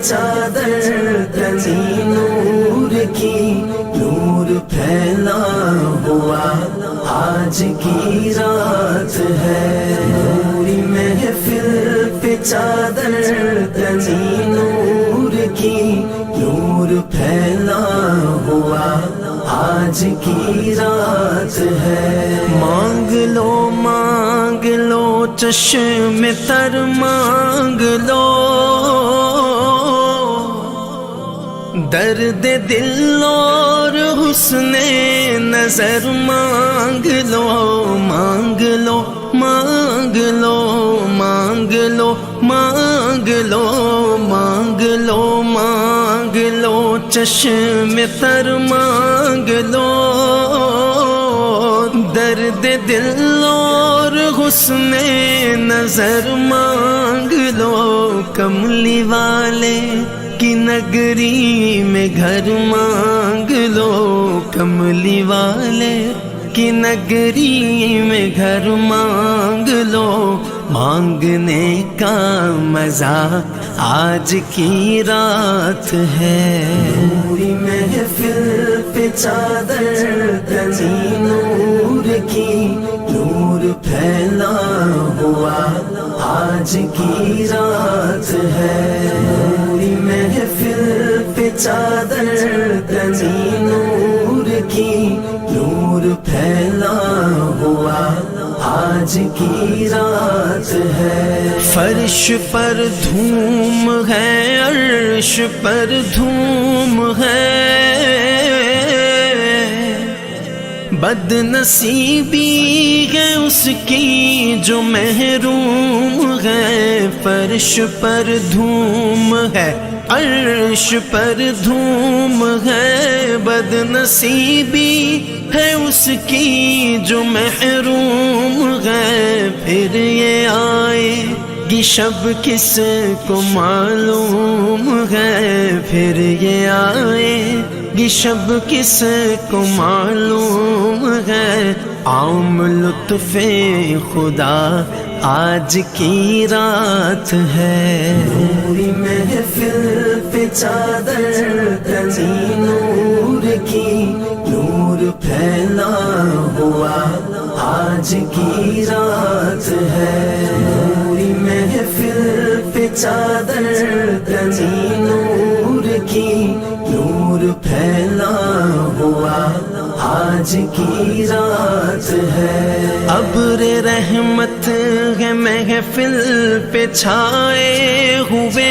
چادر تنی نور کی، نور پھیلا ہوا آج کی رات ہے، نوری محفل پہ چادر تنی نور کی، نور پھیلا ہوا آج کی رات ہے۔ مانگ لو چشم تر مانگ لو، درد دل اور حسن نظر مانگ لو، مانگ لو مانگ لو مانگ لو مانگ لو مانگ لو مانگ لو چشم تر مانگ لو، درد دل اور حسن نظر مانگ لو، کملی والے کی نگری میں گھر مانگ لو، کملی والے کی نگری میں گھر مانگ لو، مانگنے کا مزہ آج کی رات ہے، پوری محفل پہ چادر تنی نور کی، نور پھیلا ہوا آج کی رات ہے، پوری محفل پہ چادر تنی نور کی، نور پھیلا ہوا آج کی رات ہے، فرش پر دھوم ہے عرش پر دھوم ہے، بد نصیبی ہے اس کی جو محروم ہے، فرش پر دھوم ہے عرش پر دھوم ہے، بد نصیبی ہے اس کی جو محروم ہے، پھر یہ آئے گی شب کس کو معلوم ہے، پھر یہ آئے گی شب کس کو معلوم ہے، عام لطف خدا آج کی رات ہے، پوری محفل پہ چادر تنی نور کی، نور پھیلا ہوا آج کی رات ہے، پوری محفل پہ چادر تنی نور کی، نور پھیلا ہوا آج کی رات ہے، ابر رحمت ہے محفل پہ چھائے ہوئے،